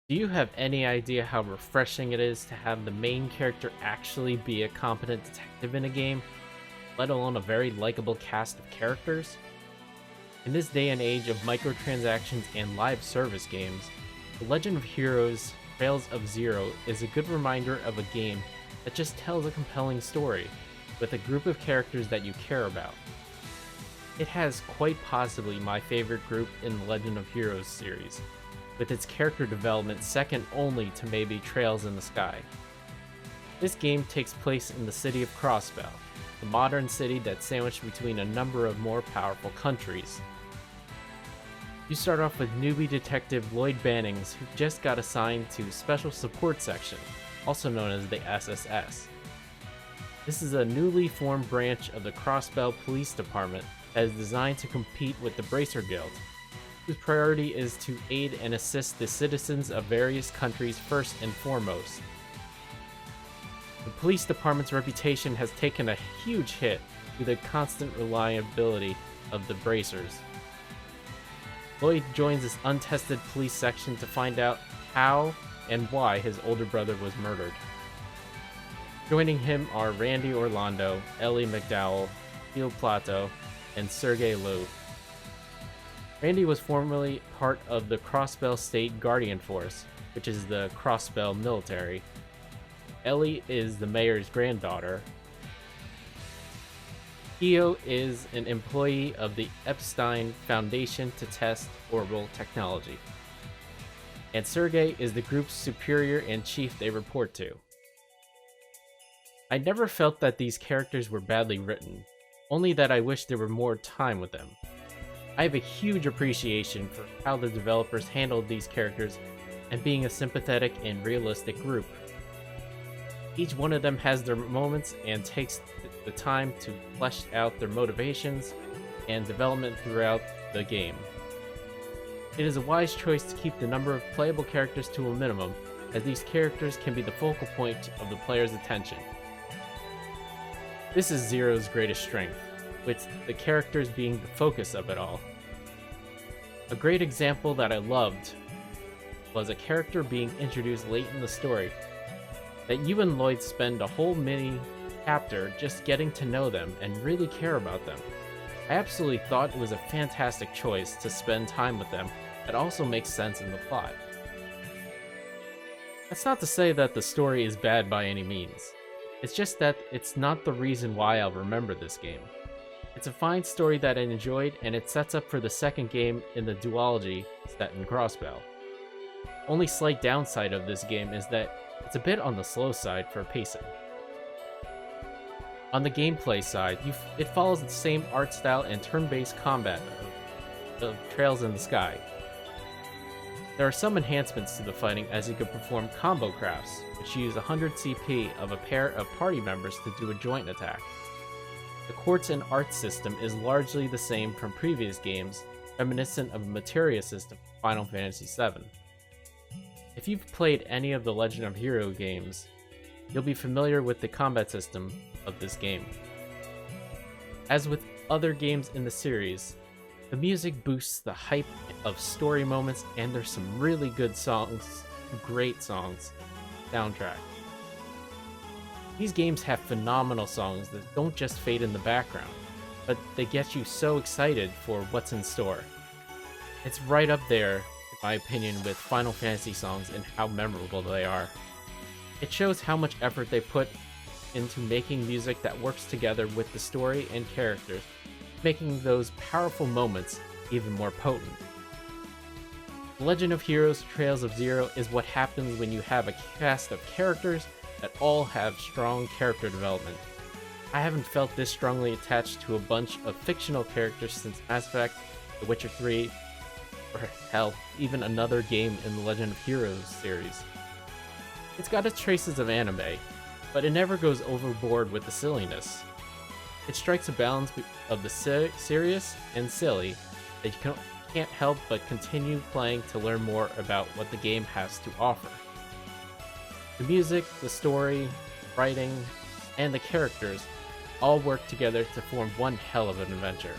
Do you have any idea how refreshing it is to have the main character actually be a competent detective in a game, let alone a very likable cast of characters? In this day and age of microtransactions and live service games, The Legend of Heroes Trails of Zero is a good reminder of a game that just tells a compelling story, with a group of characters that you care about. It has quite possibly my favorite group in the Legend of Heroes series, with its character development second only to maybe Trails in the Sky. This game takes place in the city of Crossbell, a modern city that's sandwiched between a number of more powerful countries. You start off with newbie detective Lloyd Bannings, who just got assigned to Special Support Section, also known as the SSS. This is a newly formed branch of the Crossbell Police Department that is designed to compete with the Bracer Guild, whose priority is to aid and assist the citizens of various countries first and foremost. The police department's reputation has taken a huge hit through the constant reliability of the Bracers. Lloyd joins this untested police section to find out how and why his older brother was murdered. Joining him are Randy Orlando, Ellie McDowell, Phil Plato, and Sergei Loeb. Randy was formerly part of the Crossbell State Guardian Force, which is the Crossbell military. Ellie is the mayor's granddaughter. Io is an employee of the Epstein Foundation to test orbital technology. And Sergei is the group's superior and chief they report to. I never felt that these characters were badly written, only that I wish there were more time with them. I have a huge appreciation for how the developers handled these characters and being a sympathetic and realistic group. Each one of them has their moments and takes the time to flesh out their motivations and development throughout the game. It is a wise choice to keep the number of playable characters to a minimum, as these characters can be the focal point of the player's attention. This is Zero's greatest strength, with the characters being the focus of it all. A great example that I loved was a character being introduced late in the story, that you and Lloyd spend a whole mini chapter just getting to know them and really care about them. I absolutely thought it was a fantastic choice to spend time with them that also makes sense in the plot. That's not to say that the story is bad by any means. It's just that it's not the reason why I'll remember this game. It's a fine story that I enjoyed, and it sets up for the second game in the duology set in Crossbell. Only slight downside of this game is that it's a bit on the slow side for pacing. On the gameplay side, it follows the same art style and turn-based combat of Trails in the Sky. There are some enhancements to the fighting, as you can perform combo crafts, which use 100 CP of a pair of party members to do a joint attack. The quartz and art system is largely the same from previous games, reminiscent of the materia system of Final Fantasy VII. If you've played any of the Legend of Hero games, you'll be familiar with the combat system of this game. As with other games in the series, the music boosts the hype of story moments, and there's some really good songs, great songs, soundtrack. These games have phenomenal songs that don't just fade in the background, but they get you so excited for what's in store. It's right up there, in my opinion, with Final Fantasy songs and how memorable they are. It shows how much effort they put into making music that works together with the story and characters, making those powerful moments even more potent. The Legend of Heroes Trails of Zero is what happens when you have a cast of characters that all have strong character development. I haven't felt this strongly attached to a bunch of fictional characters since Mass Effect, The Witcher 3, or hell, even another game in the Legend of Heroes series. It's got its traces of anime, but it never goes overboard with the silliness. It strikes a balance of the serious and silly that you can't help but continue playing to learn more about what the game has to offer. The music, the story, writing, and the characters all work together to form one hell of an adventure.